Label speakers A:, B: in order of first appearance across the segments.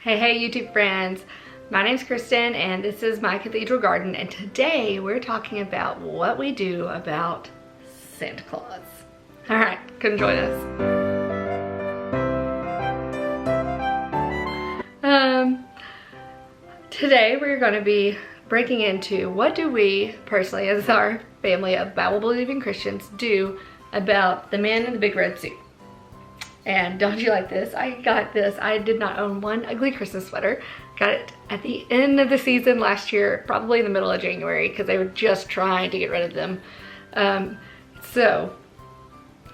A: Hey YouTube friends, my name's Kristen and this is my cathedral garden, and today we're talking about what we do about Santa Claus. Alright, come join us. Today we're going to be breaking into what do we personally as our family of Bible believing Christians do about the man in the big red suit. And don't you like this? I got this. I did not own one ugly Christmas sweater. Got it at the end of the season last year, probably in the middle of January, because they were just trying to get rid of them. So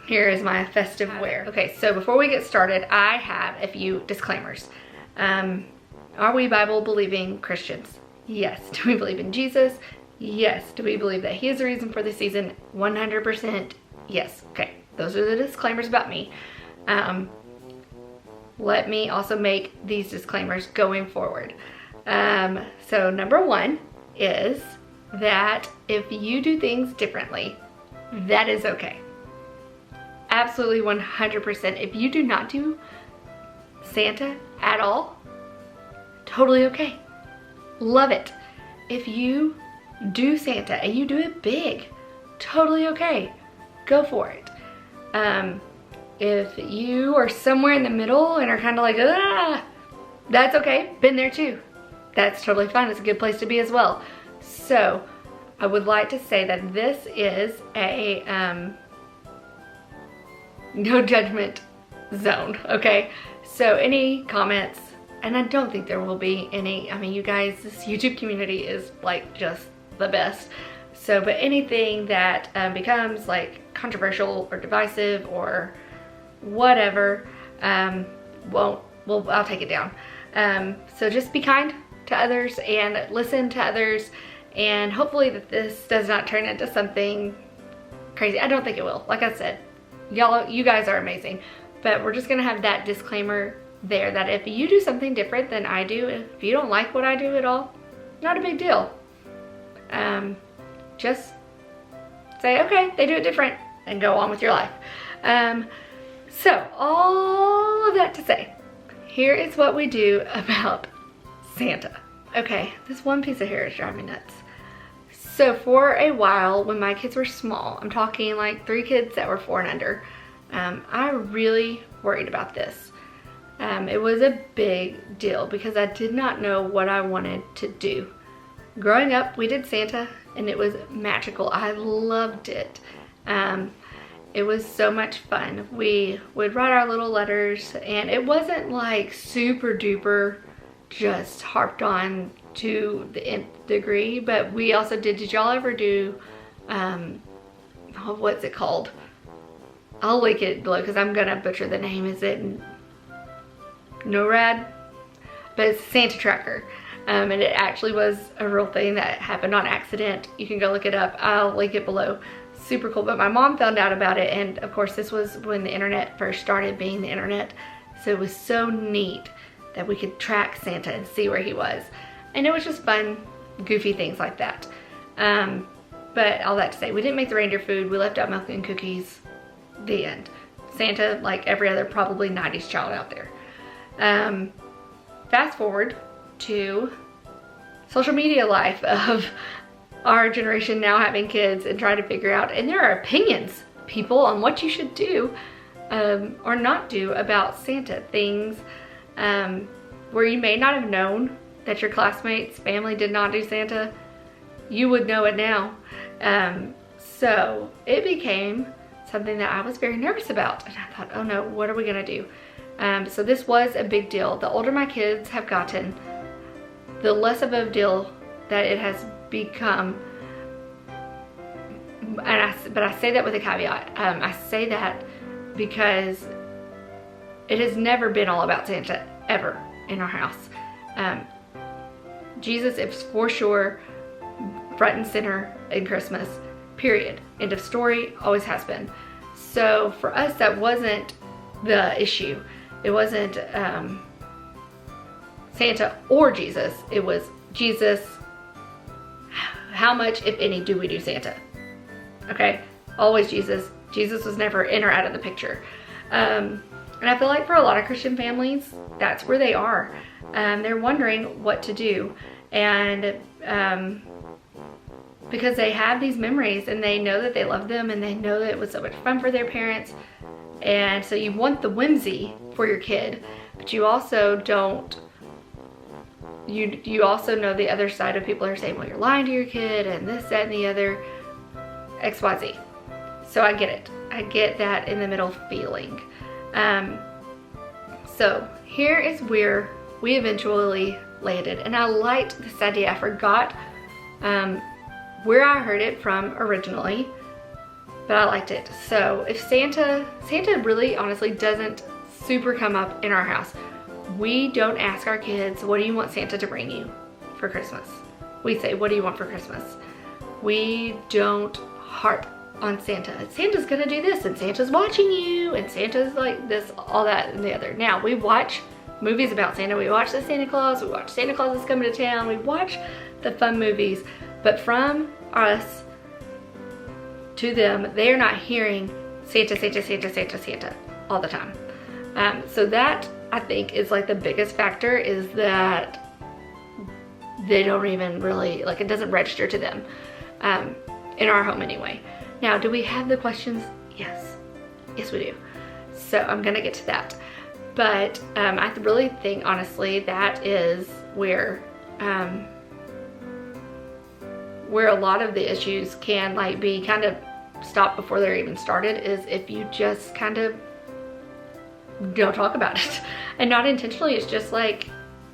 A: here is my festive wear. Okay, so before we get started, I have a few disclaimers. Are we Bible believing Christians? Yes. Do we believe in Jesus? Yes. Do we believe that he is the reason for the season? 100% yes. Okay, those are the disclaimers about me. Let me also make these disclaimers going forward. So number one is that if you do things differently, that is okay. Absolutely 100%. If you do not do Santa at all, totally okay. Love it. If you do Santa and you do it big, totally okay. Go for it. If you are somewhere in the middle and are kind of like, that's okay. Been there too. That's totally fine. It's a good place to be as well. So I would like to say that this is a no judgment zone, okay? So any comments, and I don't think there will be any, I mean, you guys, this YouTube community is like just the best. So, but anything that becomes like controversial or divisive or whatever, I'll take it down. So just be kind to others and listen to others, and hopefully that this does not turn into something crazy. I don't think it will. Like I said, you guys are amazing, but we're just gonna have that disclaimer there that if you do something different than I do, if you don't like what I do at all, not a big deal. Just say, okay, they do it different, and go on with your life. So all of that to say, here is what we do about Santa. Okay, this one piece of hair is driving me nuts. So for a while, when my kids were small, I'm talking like 3 kids that were 4 and under, I really worried about this. It was a big deal because I did not know what I wanted to do. Growing up, we did Santa and it was magical. I loved it. It was so much fun. We would write our little letters, and it wasn't like super duper just harped on to the nth degree, but we also did y'all ever do, what's it called? I'll link it below because I'm gonna butcher the name. Is it NORAD? But it's Santa Tracker. And it actually was a real thing that happened on accident. You can go look it up. I'll link it below. Super cool. But my mom found out about it, and of course this was when the internet first started being the internet, so it was so neat that we could track Santa and see where he was, and it was just fun, goofy things like that. But all that to say, we didn't make the reindeer food. We left out milk and cookies. The end. Santa, like every other probably 90s child out there. Fast forward to social media life of our generation now having kids and trying to figure out, and there are opinions, people, on what you should do or not do about Santa. Things where you may not have known that your classmates' family did not do Santa, you would know it now. So it became something that I was very nervous about, and I thought, oh no, what are we gonna do? So this was a big deal. The older my kids have gotten, the less of a deal that it has become. But I say that with a caveat. I say that because it has never been all about Santa, ever, in our house. Jesus is for sure front and center in Christmas, period. End of story, always has been. So for us, that wasn't the issue. It wasn't Santa or Jesus. It was Jesus. How much, if any, do we do Santa? Okay, always Jesus. Jesus was never in or out of the picture. And I feel like for a lot of Christian families, that's where they are. They're wondering what to do. And because they have these memories and they know that they love them and they know that it was so much fun for their parents. And so you want the whimsy for your kid, but you also don't, you also know the other side of people are saying, well, you're lying to your kid and this, that, and the other, XYZ. So I get it. I get that in the middle feeling. So here is where we eventually landed. And I liked this idea. I forgot where I heard it from originally, but I liked it. So if Santa really honestly doesn't super come up in our house. We don't ask our kids, what do you want Santa to bring you for Christmas? We say, what do you want for Christmas? We don't harp on Santa. Santa's gonna do this, and Santa's watching you, and Santa's like this, all that, and the other. Now, we watch movies about Santa. We watch the Santa Claus. We watch Santa Claus is Coming to Town. We watch the fun movies. But from us to them, they are not hearing Santa, Santa, Santa, Santa, Santa all the time. So that, I think, is like the biggest factor, is that they don't even really, like, it doesn't register to them, in our home anyway. Now, do we have the questions? Yes. Yes, we do. So I'm gonna get to that. But I really think, honestly, that is where a lot of the issues can like be kind of stopped before they're even started, is if you just kind of don't talk about it. And not intentionally, it's just like,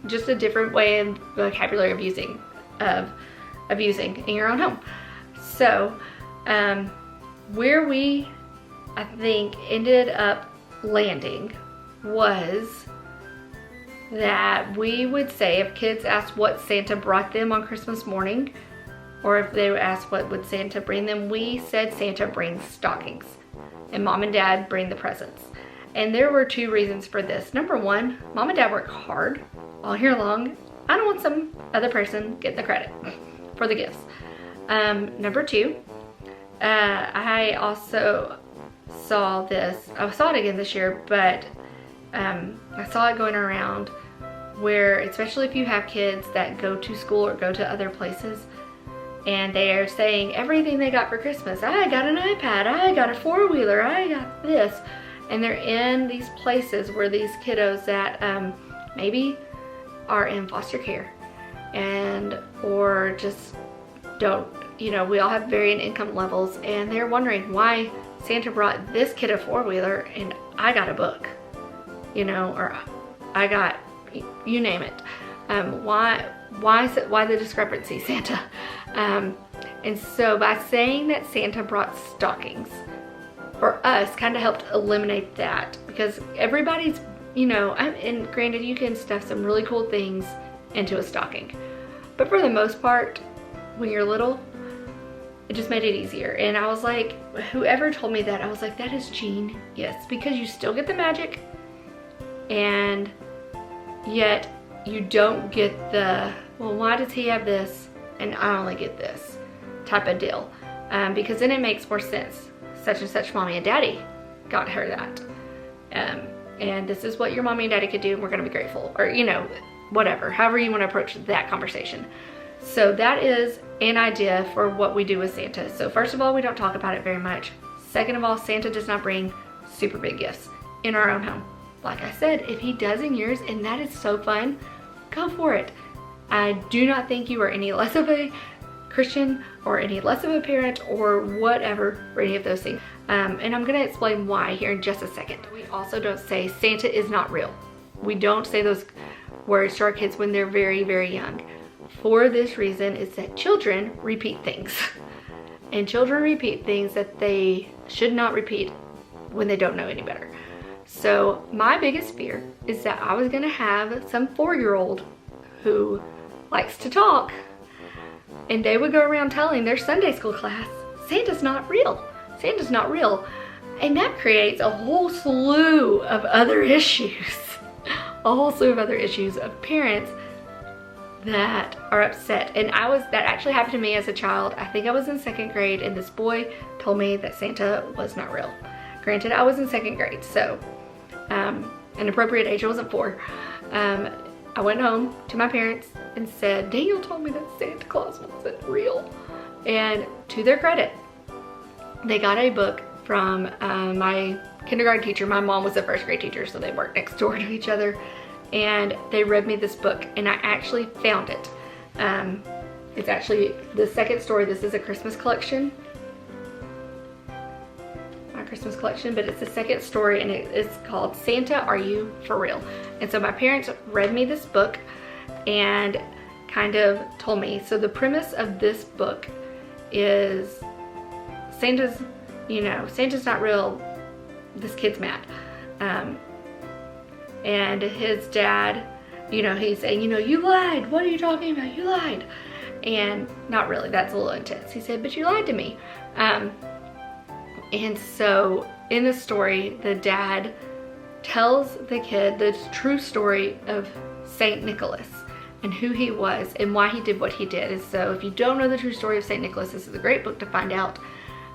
A: just a different way of vocabulary of using in your own home. So where we, I think, ended up landing was that we would say, if kids asked what Santa brought them on Christmas morning, or if they were asked what would Santa bring them, we said Santa brings stockings and Mom and Dad bring the presents. And there were two reasons for this. Number one, Mom and Dad work hard all year long. I don't want some other person getting the credit for the gifts. Number two, I also saw this, I saw it again this year, but I saw it going around where, especially if you have kids that go to school or go to other places, and they are saying everything they got for Christmas. I got an iPad, I got a four-wheeler, I got this. And they're in these places where these kiddos that maybe are in foster care and or just don't, you know, we all have varying income levels, and they're wondering why Santa brought this kid a four-wheeler and I got a book, you know, or I got, you name it. Why the discrepancy, Santa? And so by saying that Santa brought stockings, for us, kind of helped eliminate that, because everybody's, you know, and granted, you can stuff some really cool things into a stocking, but for the most part, when you're little, it just made it easier. And I was like, whoever told me that, I was like, that is genius, because you still get the magic, and yet you don't get the, well, why does he have this and I only get this type of deal, because then it makes more sense. Such and such mommy and daddy got her that, and this is what your mommy and daddy could do, and we're gonna be grateful, or, you know, whatever, however you want to approach that conversation. So that is an idea for what we do with Santa. So first of all, we don't talk about it very much. Second of all, Santa does not bring super big gifts in our own home. Like I said, if he does in yours, and that is so fun, go for it. I do not think you are any less of a Christian or any less of a parent or whatever for any of those things. And I'm gonna explain why here in just a second. We also don't say Santa is not real. We don't say those words to our kids when they're very, very young. For this reason, is that children repeat things. And children repeat things that they should not repeat when they don't know any better. So my biggest fear is that I was gonna have some 4-year-old who likes to talk, and they would go around telling their Sunday school class, Santa's not real, Santa's not real. And that creates a whole slew of other issues, a whole slew of other issues of parents that are upset. And that actually happened to me as a child. I think I was in 2nd grade, and this boy told me that Santa was not real. Granted, I was in 2nd grade, so an appropriate age. I wasn't 4. I went home to my parents and said, Daniel told me that Santa Claus wasn't real. And to their credit, they got a book from my kindergarten teacher. My mom was a first grade teacher, so they worked next door to each other. And they read me this book, and I actually found it. It's actually the second story. This is a Christmas collection. My Christmas collection, but it's the second story, and it's called Santa, Are You For Real? And so my parents read me this book and kind of told me. So the premise of this book is Santa's not real. This kid's mad. And his dad, he's saying, you lied. What are you talking about? You lied. And not really, that's a little intense. He said, but you lied to me. And so in the story, the dad tells the kid the true story of Saint Nicholas and who he was and why he did what he did. And so if you don't know the true story of Saint Nicholas, this is a great book to find out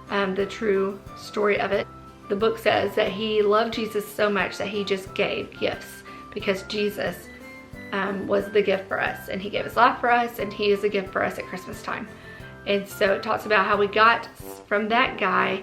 A: the true story of it. The book says that he loved Jesus so much that he just gave gifts because Jesus was the gift for us, and he gave his life for us, and he is a gift for us at Christmas time. And so it talks about how we got from that guy.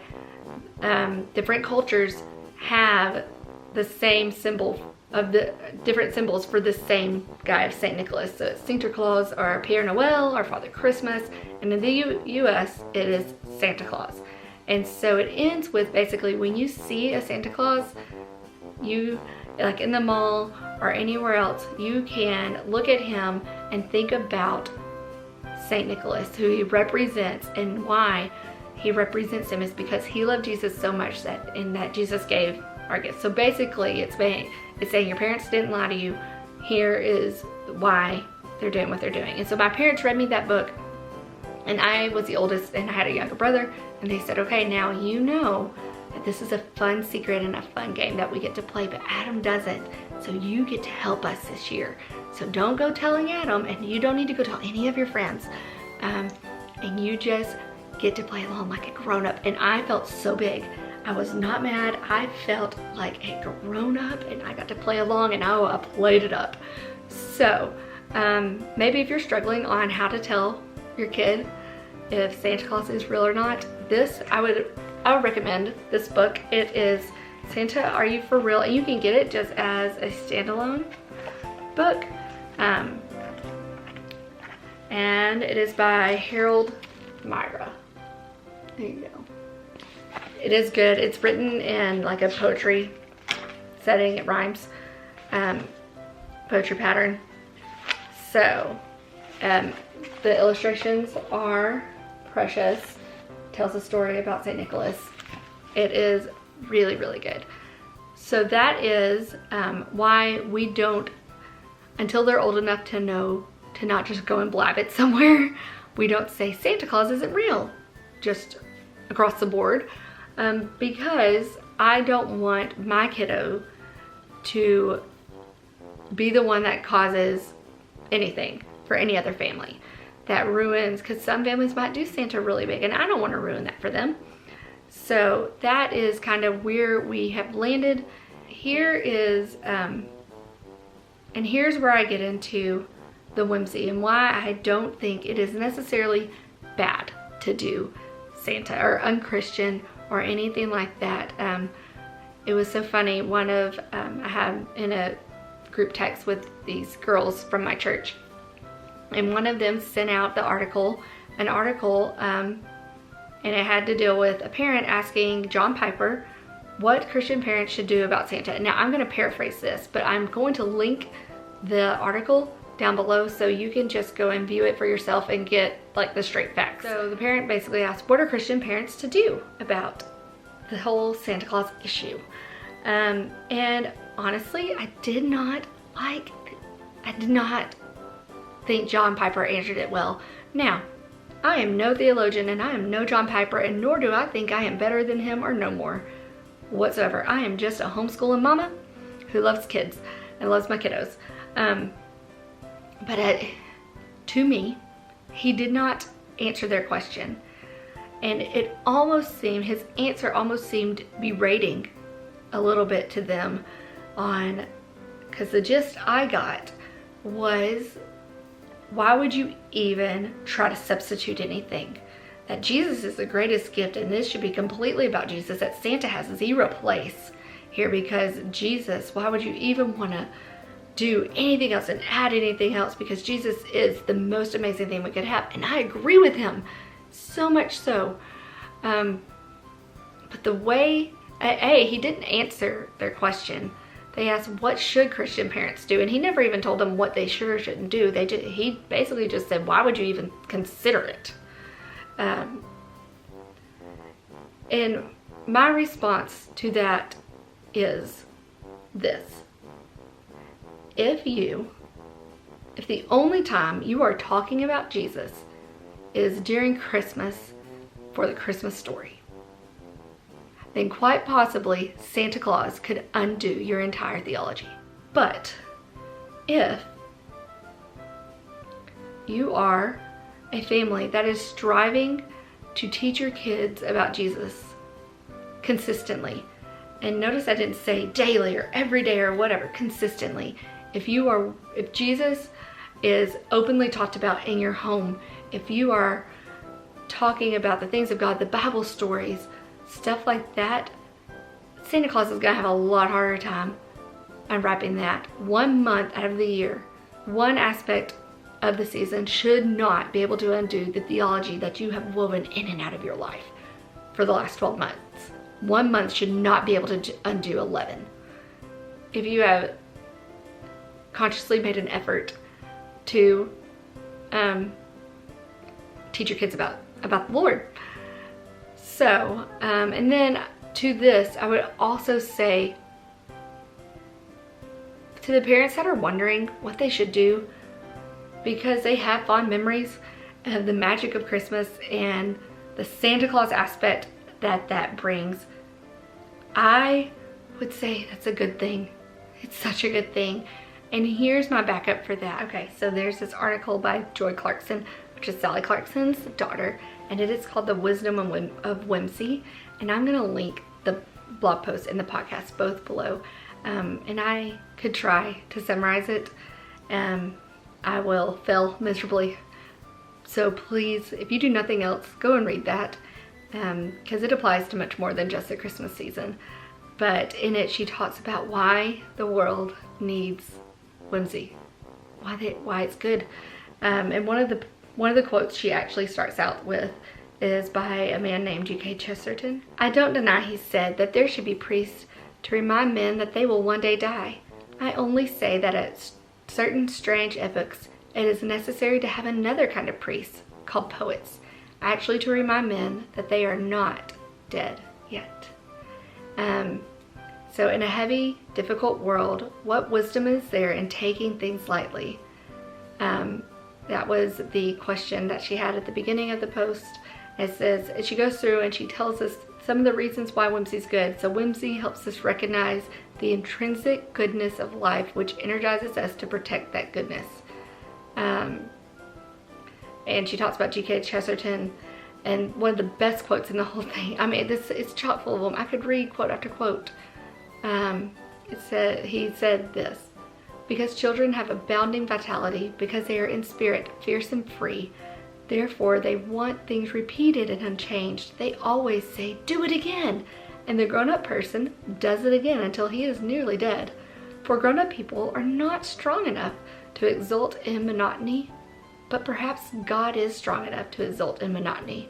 A: Different cultures have the same symbol of the different symbols for the same guy of Saint Nicholas. So it's Santa Claus or Père Noël or Father Christmas, and in the U.S. it is Santa Claus. And so it ends with basically when you see a Santa Claus, you, like in the mall or anywhere else, you can look at him and think about Saint Nicholas, who he represents, and why he represents him is because he loved Jesus so much that Jesus gave our gifts. So basically it's saying your parents didn't lie to you. Here is why they're doing what they're doing. And so my parents read me that book, and I was the oldest and I had a younger brother, and they said, okay, now you know that this is a fun secret and a fun game that we get to play, but Adam doesn't. So you get to help us this year. So don't go telling Adam, and you don't need to go tell any of your friends. And you just get to play along like a grown-up. And I felt so big. I was not mad. I felt like a grown-up, and I got to play along, and I played it up. So maybe if you're struggling on how to tell your kid if Santa Claus is real or not, I would recommend this book. It is Santa, Are You For Real? And you can get it just as a standalone book. And it is by Harold Myra. There you go. It is good. It's written in like a poetry setting. It rhymes. Poetry pattern. So, the illustrations are precious. Tells a story about St. Nicholas. It is really, really good. So that is why we don't, until they're old enough to know to not just go and blab it somewhere, we don't say Santa Claus isn't real just across the board, because I don't want my kiddo to be the one that causes anything for any other family. That ruins, because some families might do Santa really big, and I don't want to ruin that for them. So that is kind of where we have landed. Here is, and here's where I get into the whimsy and why I don't think it is necessarily bad to do Santa or unchristian or anything like that. It was so funny. I have in a group text with these girls from my church, and one of them sent out an article, and it had to deal with a parent asking John Piper what Christian parents should do about Santa. Now I'm going to paraphrase this, but I'm going to link the article down below so you can just go and view it for yourself and get like the straight facts. So the parent basically asked, what are Christian parents to do about the whole Santa Claus issue? And honestly, I did not think John Piper answered it well. Now, I am no theologian, and I am no John Piper, and nor do I think I am better than him or no more whatsoever. I am just a homeschooling mama who loves kids and loves my kiddos. But to me, he did not answer their question. And his answer almost seemed berating a little bit to them. on, because the gist I got was, why would you even try to substitute anything? That Jesus is the greatest gift, and this should be completely about Jesus, that Santa has zero place here, because Jesus, why would you even want to do anything else and add anything else? Because Jesus is the most amazing thing we could have. And I agree with him, so much so. But the way, he didn't answer their question. They asked, what should Christian parents do? And he never even told them what they should or shouldn't do. He basically just said, why would you even consider it? And my response to that is this. If the only time you are talking about Jesus is during Christmas for the Christmas story, then quite possibly Santa Claus could undo your entire theology. But if you are a family that is striving to teach your kids about Jesus consistently, and notice I didn't say daily or every day or whatever, consistently. If Jesus is openly talked about in your home, if you are talking about the things of God, the Bible stories, stuff like that, Santa Claus is going to have a lot harder time unwrapping that. 1 month out of the year, one aspect of the season should not be able to undo the theology that you have woven in and out of your life for the last 12 months. 1 month should not be able to undo 11. If you have consciously made an effort to teach your kids about the Lord. So, and then to this, I would also say to the parents that are wondering what they should do because they have fond memories of the magic of Christmas and the Santa Claus aspect that brings, I would say that's a good thing. It's such a good thing. And here's my backup for that. Okay, so there's this article by Joy Clarkson, which is Sally Clarkson's daughter, and it is called The Wisdom of Whimsy. And I'm gonna link the blog post and the podcast both below. And I could try to summarize it. I will fail miserably. So please, if you do nothing else, go and read that. Because it applies to much more than just the Christmas season. But in it, she talks about why the world needs whimsy, why it's good. And one of the quotes she actually starts out with is by a man named G.K. Chesterton. I don't deny, he said, that there should be priests to remind men that they will one day die. I only say that at certain strange epochs, it is necessary to have another kind of priest called poets, actually to remind men that they are not dead yet. So in a heavy, difficult world, what wisdom is there in taking things lightly? That was the question that she had at the beginning of the post. It says, and she goes through and she tells us some of the reasons why whimsy is good. So whimsy helps us recognize the intrinsic goodness of life, which energizes us to protect that goodness. And she talks about G.K. Chesterton, and one of the best quotes in the whole thing. I mean, it's chock full of them. I could read quote after quote. He said this: because children have abounding vitality, because they are in spirit fierce and free, therefore they want things repeated and unchanged. They always say, do it again. And the grown-up person does it again until he is nearly dead. For grown-up people are not strong enough to exult in monotony, but perhaps God is strong enough to exult in monotony.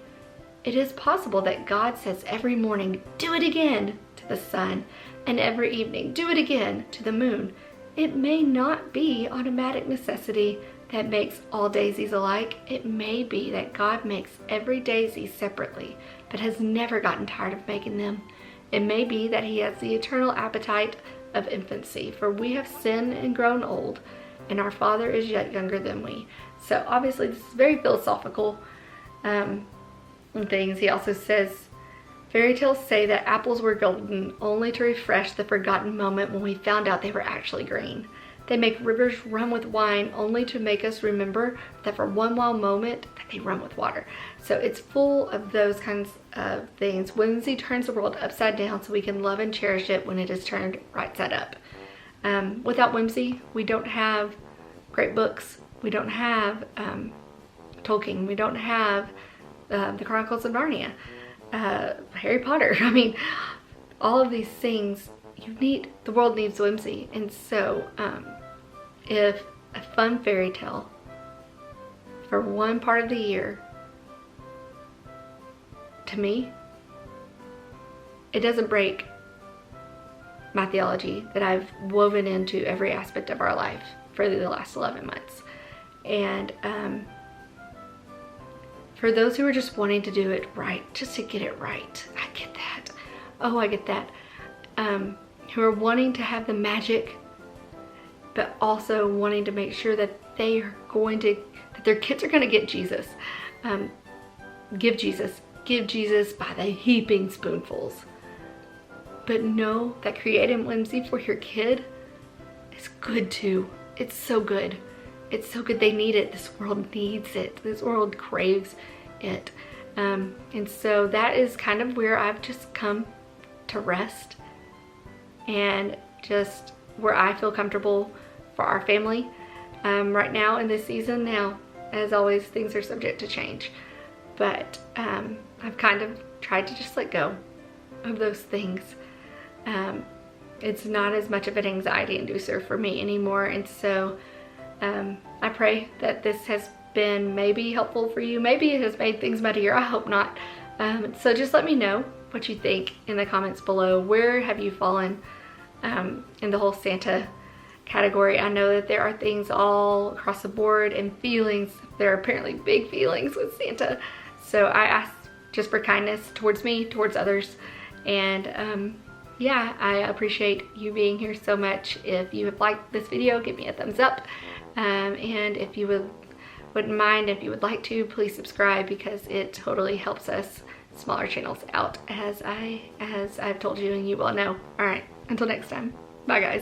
A: It is possible that God says every morning, do it again, to the sun, and every evening, do it again, to the moon. It may not be automatic necessity that makes all daisies alike. It may be that God makes every daisy separately, but has never gotten tired of making them. It may be that he has the eternal appetite of infancy, for we have sinned and grown old, and our Father is yet younger than we. So obviously this is very philosophical things. He also says, fairy tales say that apples were golden only to refresh the forgotten moment when we found out they were actually green. They make rivers run with wine only to make us remember that for one wild moment that they run with water. So it's full of those kinds of things. Whimsy turns the world upside down so we can love and cherish it when it is turned right side up. Without whimsy, we don't have great books. We don't have Tolkien. We don't have the Chronicles of Narnia, Harry Potter. I mean, all of these things, the world needs whimsy. And so if a fun fairy tale for one part of the year, to me, it doesn't break my theology that I've woven into every aspect of our life for the last 11 months. And for those who are just wanting to do it right, just to get it right, I get that. Oh, I get that. Who are wanting to have the magic, but also wanting to make sure that that their kids are going to get Jesus. Give Jesus by the heaping spoonfuls. But know that creating whimsy for your kid is good too. It's so good. It's so good. They need it. This world needs it. This world craves it. And so that is kind of where I've just come to rest, and just where I feel comfortable for our family right now in this season. Now, as always, things are subject to change, but I've kind of tried to just let go of those things. It's not as much of an anxiety inducer for me anymore. And so I pray that this has been maybe helpful for you. Maybe it has made things muddier. I hope not. So just let me know what you think in the comments below. Where have you fallen in the whole Santa category? I know that there are things all across the board, and feelings. There are apparently big feelings with Santa. So I ask just for kindness towards me, towards others. And yeah, I appreciate you being here so much. If you have liked this video, give me a thumbs up. And if you wouldn't mind, if you would like to, please subscribe, because it totally helps us smaller channels out, as I've told you and you will know. All right, until next time. Bye, guys.